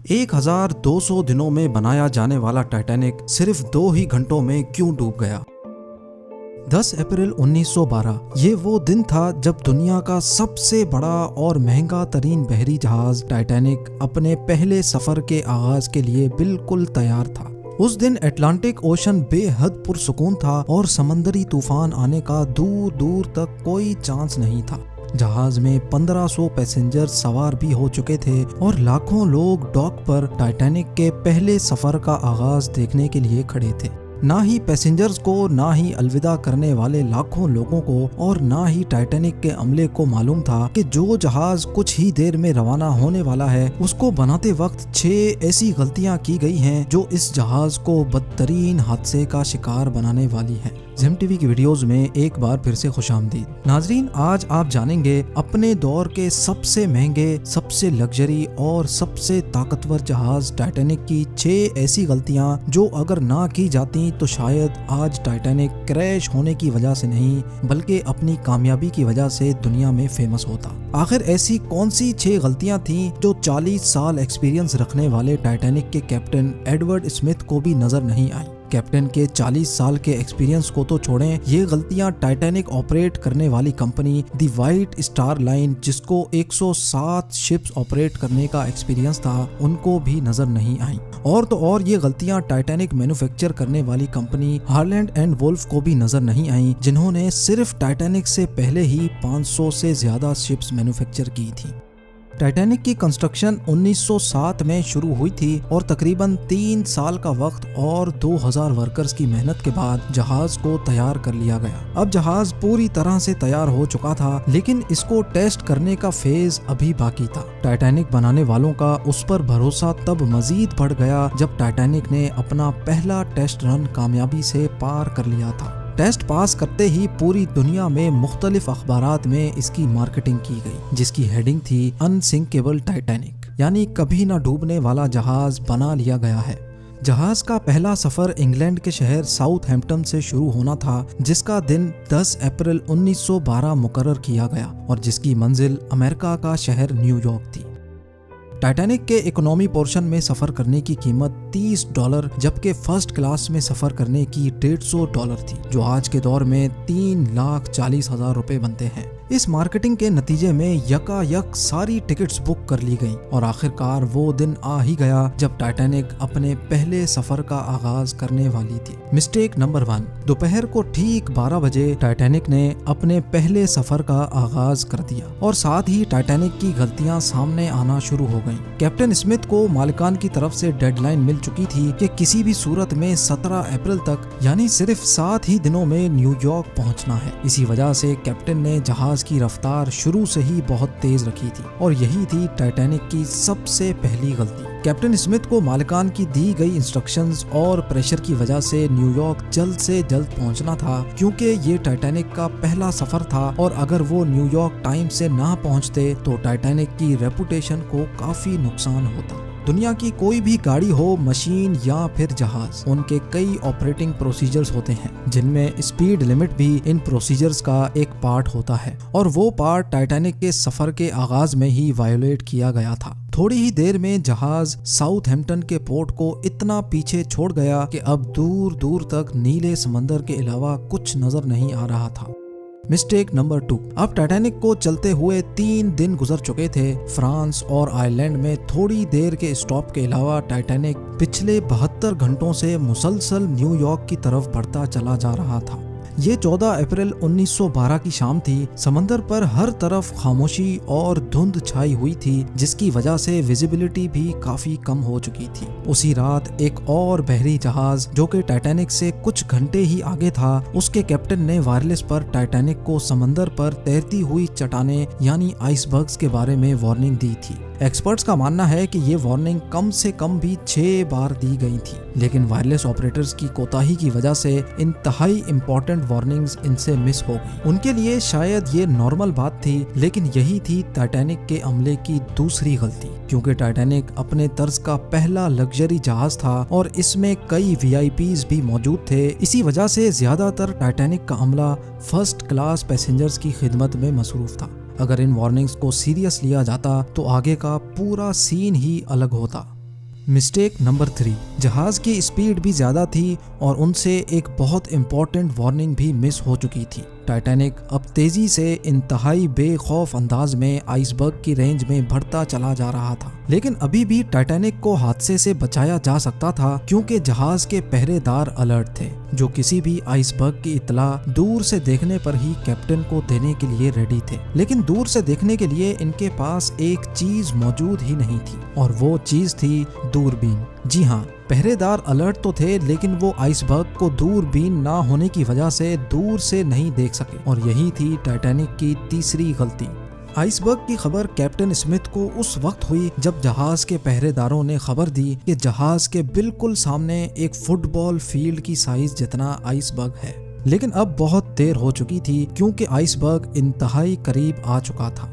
1200 दिनों में बनाया जाने वाला टाइटैनिक सिर्फ 2 ही घंटों में क्यों डूब गया? 10 अप्रैल 1912 ये वो दिन था जब दुनिया का सबसे बड़ा और महंगा तरीन बहरी जहाज टाइटैनिक अपने पहले सफर के आगाज के लिए बिल्कुल तैयार था। उस दिन अटलांटिक ओशन बेहद पुरसुकून था और समंदरी तूफान आने का दूर दूर तक कोई चांस नहीं था। जहाज में 1500 पैसेंजर सवार भी हो चुके थे और लाखों लोग डॉक पर टाइटैनिक के पहले सफर का आगाज देखने के लिए खड़े थे। ना ही पैसेंजर्स को, ना ही अलविदा करने वाले लाखों लोगों को और ना ही टाइटैनिक के अमले को मालूम था कि जो जहाज कुछ ही देर में रवाना होने वाला है उसको बनाते वक्त 6 ऐसी गलतियां की गई हैं जो इस जहाज को बदतरीन हादसे का शिकार बनाने वाली हैं। ज़ेम टीवी की वीडियोस में एक बार फिर से खुशामदीद। नाजरीन, आज आप जानेंगे अपने दौर के सबसे महंगे, सबसे लग्जरी और सबसे ताकतवर जहाज टाइटैनिक की 6 ऐसी गलतियां जो अगर ना की जाती तो शायद आज टाइटैनिक क्रैश होने की वजह से नहीं बल्कि अपनी कामयाबी की वजह से दुनिया में फेमस होता। आखिर ऐसी कौन सी 6 गलतियां थीं जो 40 साल एक्सपीरियंस रखने वाले टाइटैनिक के कैप्टन एडवर्ड स्मिथ को भी नजर नहीं आई? कैप्टन के 40 साल के एक्सपीरियंस को तो छोड़ें, ये गलतियां टाइटैनिक ऑपरेट करने वाली कंपनी दी व्हाइट स्टार लाइन, जिसको 107 शिप्स ऑपरेट करने का एक्सपीरियंस था, उनको भी नजर नहीं आई। और तो और ये गलतियां टाइटैनिक मैन्युफैक्चर करने वाली कंपनी हार्लैंड एंड वुल्फ को भी नजर नहीं आई, जिन्होंने सिर्फ टाइटैनिक से पहले ही 500 से ज्यादा शिप्स मैन्युफैक्चर की थी। टाइटैनिक की कंस्ट्रक्शन 1907 में शुरू हुई थी और तकरीबन 3 साल का वक्त और 2000 वर्कर्स की मेहनत के बाद जहाज को तैयार कर लिया गया। अब जहाज पूरी तरह से तैयार हो चुका था, लेकिन इसको टेस्ट करने का फेज अभी बाकी था। टाइटैनिक बनाने वालों का उस पर भरोसा तब मजीद बढ़ गया जब टाइटैनिक ने अपना पहला टेस्ट रन कामयाबी से पार कर लिया था। टेस्ट पास करते ही पूरी दुनिया में मुख्तलिफ अखबारात में इसकी मार्केटिंग की गई, जिसकी हेडिंग थी अनसिंकेबल टाइटैनिक, यानी कभी ना डूबने वाला जहाज बना लिया गया है। जहाज का पहला सफर इंग्लैंड के शहर साउथहैम्पटन से शुरू होना था, जिसका दिन 10 अप्रैल 1912 मुकर्रर किया गया और जिसकी मंजिल अमेरिका का शहर न्यूयॉर्क थी। टाइटैनिक के इकोनॉमी पोर्शन में सफर करने की कीमत $30 जबकि फर्स्ट क्लास में सफर करने की $150 थी, जो आज के दौर में 3,40,000 रुपए बनते हैं। इस मार्केटिंग के नतीजे में यकायक सारी टिकट्स बुक कर ली गईं और आखिरकार वो दिन आ ही गया जब टाइटैनिक अपने पहले सफर का आगाज करने वाली थी। मिस्टेक नंबर 1, दोपहर को ठीक 12 बजे टाइटैनिक ने अपने पहले सफर का आगाज कर दिया और साथ ही टाइटैनिक की गलतियां सामने आना शुरू हो गईं। कैप्टन स्मिथ को मालिकान की तरफ से डेडलाइन मिल चुकी थी कि किसी भी सूरत में 17 अप्रैल तक, यानी सिर्फ 7 ही दिनों में न्यूयॉर्क पहुंचना है। इसी वजह से कैप्टन ने जहाज की रफ्तार शुरू से ही बहुत तेज रखी थी और यही थी टाइटैनिक की सबसे पहली गलती। कैप्टन स्मिथ को मालिकान की दी गई इंस्ट्रक्शंस और प्रेशर की वजह से न्यूयॉर्क जल्द से जल्द पहुंचना था, क्योंकि ये टाइटैनिक का पहला सफर था और अगर वो न्यूयॉर्क टाइम से ना पहुंचते तो टाइटैनिक की रेपुटेशन को काफी नुकसान होता। दुनिया की कोई भी गाड़ी हो, मशीन या फिर जहाज, उनके कई ऑपरेटिंग प्रोसीजर्स होते हैं, जिनमें स्पीड लिमिट भी इन प्रोसीजर्स का एक पार्ट होता है और वो पार्ट टाइटैनिक के सफर के आगाज में ही वायोलेट किया गया था। थोड़ी ही देर में जहाज साउथहैम्पटन के पोर्ट को इतना पीछे छोड़ गया कि अब दूर दूर तक नीले समंदर के अलावा कुछ नजर नहीं आ रहा था। मिस्टेक नंबर 2, अब टाइटैनिक को चलते हुए 3 दिन गुजर चुके थे। फ्रांस और आयरलैंड में थोड़ी देर के स्टॉप के अलावा टाइटैनिक पिछले 72 घंटों से मुसलसल न्यूयॉर्क की तरफ बढ़ता चला जा रहा था। ये 14 अप्रैल 1912 की शाम थी। समंदर पर हर तरफ खामोशी और धुंध छाई हुई थी, जिसकी वजह से विजिबिलिटी भी काफी कम हो चुकी थी। उसी रात एक और बहरी जहाज जो कि टाइटैनिक से कुछ घंटे ही आगे था, उसके कैप्टन ने वायरलेस पर टाइटैनिक को समंदर पर तैरती हुई चट्टानें यानी आइसबर्ग्स के बारे में वार्निंग दी थी। एक्सपर्ट्स का मानना है कि ये वार्निंग कम से कम भी 6 बार दी गई थी, लेकिन वायरलेस ऑपरेटर्स की कोताही की वजह से इंतहाई इंपॉर्टेंट वार्निंग्स इनसे मिस हो गई। उनके लिए शायद ये नॉर्मल बात थी, लेकिन यही थी टाइटैनिक के अमले की दूसरी गलती, क्योंकि टाइटैनिक अपने तर्ज का पहला लग्जरी जहाज था और इसमें कई VIPs भी मौजूद थे। इसी वजह से ज्यादातर टाइटैनिक का अमला फर्स्ट क्लास पैसेंजर्स की खिदमत में मसरूफ था। अगर इन वार्निंग्स को सीरियस लिया जाता तो आगे का पूरा सीन ही अलग होता। मिस्टेक नंबर 3, जहाज की स्पीड भी ज्यादा थी और उनसे एक बहुत इंपॉर्टेंट वार्निंग भी मिस हो चुकी थी। टाइटैनिक अब तेजी से इंतहाई बेखौफ अंदाज में आइसबर्ग की रेंज में बढ़ता चला जा रहा था, लेकिन अभी भी टाइटैनिक को हादसे से बचाया जा सकता था क्योंकि जहाज के पहरेदार अलर्ट थे, जो किसी भी आइसबर्ग की इत्तला दूर से देखने पर ही कैप्टन को देने के लिए रेडी थे। लेकिन दूर से देखने के लिए इनके पास एक चीज मौजूद ही नहीं थी और वो चीज थी दूरबीन। जी हाँ, पहरेदार अलर्ट तो थे, लेकिन वो आइसबर्ग को दूरबीन ना होने की वजह से दूर से नहीं देख सके और यही थी टाइटैनिक की तीसरी गलती। आइसबर्ग की खबर कैप्टन स्मिथ को उस वक्त हुई जब जहाज के पहरेदारों ने खबर दी कि जहाज के बिल्कुल सामने एक फुटबॉल फील्ड की साइज जितना आइसबर्ग है। लेकिन अब बहुत देर हो चुकी थी क्योंकि आइसबर्ग इंतहाई करीब आ चुका था।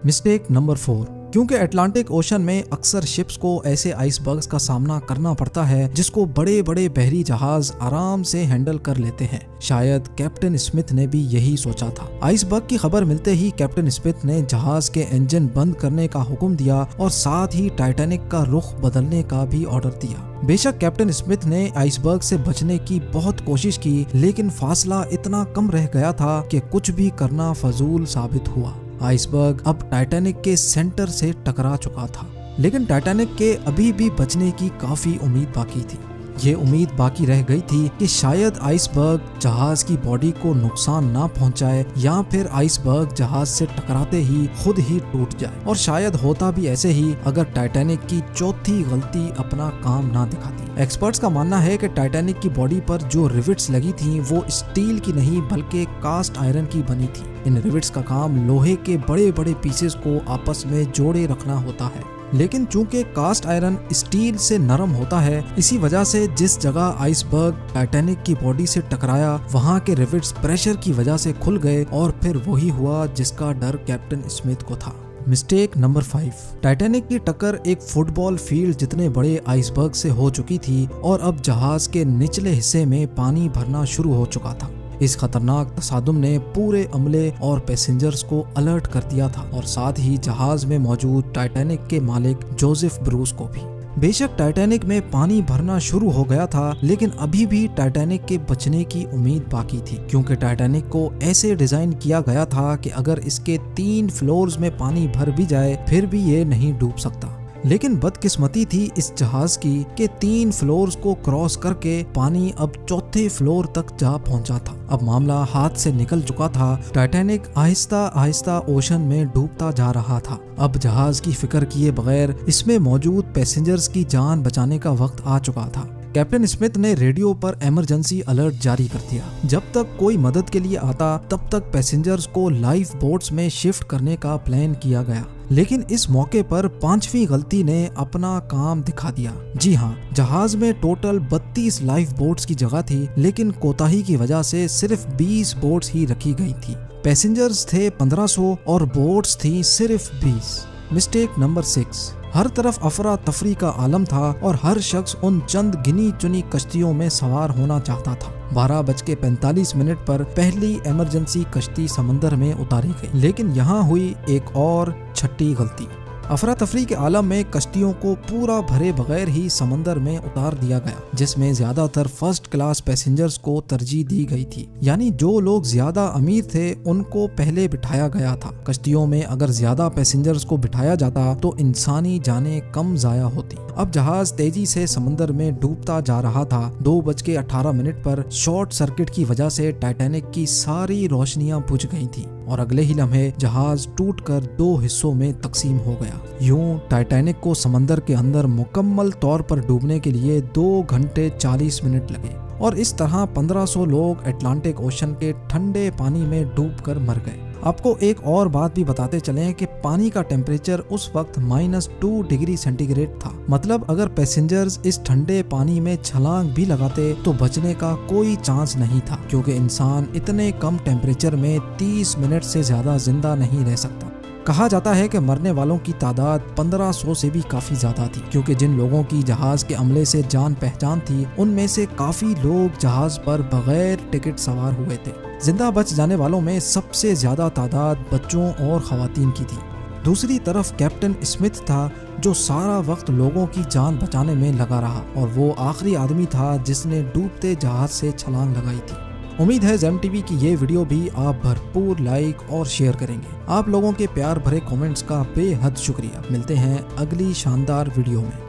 मिस्टेक नंबर 4, क्योंकि अटलांटिक ओशन में अक्सर शिप्स को ऐसे आइसबर्ग्स का सामना करना पड़ता है जिसको बड़े बड़े बहरी जहाज आराम से हैंडल कर लेते हैं। शायद कैप्टन स्मिथ ने भी यही सोचा था। आइसबर्ग की खबर मिलते ही कैप्टन स्मिथ ने जहाज के इंजन बंद करने का हुक्म दिया और साथ ही टाइटैनिक का रुख बदलने का भी ऑर्डर दिया। बेशक कैप्टन स्मिथ ने आइसबर्ग से बचने की बहुत कोशिश की, लेकिन फासला इतना कम रह गया था कि कुछ भी करना फजूल साबित हुआ। आइसबर्ग अब टाइटैनिक के सेंटर से टकरा चुका था, लेकिन टाइटैनिक के अभी भी बचने की काफी उम्मीद बाकी थी। ये उम्मीद बाकी रह गई थी कि शायद आइसबर्ग जहाज की बॉडी को नुकसान ना पहुंचाए या फिर आइसबर्ग जहाज से टकराते ही खुद ही टूट जाए, और शायद होता भी ऐसे ही अगर टाइटैनिक की चौथी गलती अपना काम ना दिखाती। एक्सपर्ट्स का मानना है कि टाइटैनिक की बॉडी पर जो रिविट्स लगी थी वो स्टील की नहीं बल्कि कास्ट आयरन की बनी थी। इन रिविट्स का काम लोहे के बड़े बड़े पीसेस को आपस में जोड़े रखना होता है, लेकिन चूंकि कास्ट आयरन स्टील से नरम होता है, इसी वजह से जिस जगह आइसबर्ग टाइटैनिक की बॉडी से टकराया वहां के रिविट्स प्रेशर की वजह से खुल गए और फिर वही हुआ जिसका डर कैप्टन स्मिथ को था। मिस्टेक नंबर 5, टाइटैनिक की टक्कर एक फुटबॉल फील्ड जितने बड़े आइसबर्ग से हो चुकी थी और अब जहाज के निचले हिस्से में पानी भरना शुरू हो चुका था। इस खतरनाक तसादुम ने पूरे अमले और पैसेंजर्स को अलर्ट कर दिया था और साथ ही जहाज में मौजूद टाइटैनिक के मालिक जोसेफ ब्रूस को भी। बेशक टाइटैनिक में पानी भरना शुरू हो गया था, लेकिन अभी भी टाइटैनिक के बचने की उम्मीद बाकी थी, क्योंकि टाइटैनिक को ऐसे डिजाइन किया गया था कि अगर इसके 3 फ्लोर्स में पानी भर भी जाए फिर भी ये नहीं डूब सकता। लेकिन बदकिस्मती थी इस जहाज की कि 3 फ्लोर्स को क्रॉस करके पानी अब 4थे फ्लोर तक जा पहुंचा था। अब मामला हाथ से निकल चुका था। टाइटैनिक आहिस्ता आहिस्ता ओशन में डूबता जा रहा था। अब जहाज की फिक्र किए बगैर इसमें मौजूद पैसेंजर्स की जान बचाने का वक्त आ चुका था। कैप्टन स्मिथ ने रेडियो पर इमरजेंसी अलर्ट जारी कर दिया। जब तक कोई मदद के लिए आता तब तक पैसेंजर्स को लाइफ बोट्स में शिफ्ट करने का प्लान किया गया, लेकिन इस मौके पर 5वीं गलती ने अपना काम दिखा दिया। जी हाँ, जहाज में टोटल 32 लाइफ बोट्स की जगह थी, लेकिन कोताही की वजह से सिर्फ 20 बोट्स ही रखी गई थी। पैसेंजर्स थे 1500 और बोट्स थी सिर्फ 20। मिस्टेक नंबर 6, हर तरफ अफरा तफरी का आलम था और हर शख्स उन चंद गिनी चुनी कश्तियों में सवार होना चाहता था। 12:45 पर पहली इमरजेंसी कश्ती समंदर में उतारी गई, लेकिन यहाँ हुई एक और छठी गलती। अफरा तफरी के आलम में कश्तियों को पूरा भरे बगैर ही समंदर में उतार दिया गया, जिसमें ज्यादातर फर्स्ट क्लास पैसेंजर्स को तरजीह दी गई थी। यानी जो लोग ज्यादा अमीर थे उनको पहले बिठाया गया था। कश्तियों में अगर ज्यादा पैसेंजर्स को बिठाया जाता तो इंसानी जानें कम जाया होती। अब जहाज तेजी से समंदर में डूबता जा रहा था। 2:18 पर शॉर्ट सर्किट की वजह से टाइटैनिक की सारी रोशनियां बुझ गई थी और अगले ही लम्हे जहाज टूटकर 2 हिस्सों में तकसीम हो गया। यूं टाइटैनिक को समंदर के अंदर मुकम्मल तौर पर डूबने के लिए 2 घंटे 40 मिनट लगे और इस तरह 1500 लोग अटलांटिक ओशन के ठंडे पानी में डूबकर मर गए। आपको एक और बात भी बताते चलें कि पानी का टेम्परेचर उस वक्त -2 डिग्री सेंटीग्रेड था। मतलब अगर पैसेंजर्स इस ठंडे पानी में छलांग भी लगाते तो बचने का कोई चांस नहीं था, क्योंकि इंसान इतने कम टेम्परेचर में 30 मिनट से ज्यादा जिंदा नहीं रह सकता। कहा जाता है कि मरने वालों की तादाद 1500 से भी काफी ज्यादा थी, क्योंकि जिन लोगों की जहाज के अमले से जान पहचान थी उनमें से काफी लोग जहाज पर बगैर टिकट सवार हुए थे। जिंदा बच जाने वालों में सबसे ज्यादा तादाद बच्चों और खवातीन की थी। दूसरी तरफ कैप्टन स्मिथ था जो सारा वक्त लोगों की जान बचाने में लगा रहा और वो आखिरी आदमी था जिसने डूबते जहाज से छलांग लगाई थी। उम्मीद है जेम टीवी की ये वीडियो भी आप भरपूर लाइक और शेयर करेंगे। आप लोगों के प्यार भरे कमेंट्स का बेहद शुक्रिया। मिलते हैं अगली शानदार वीडियो में।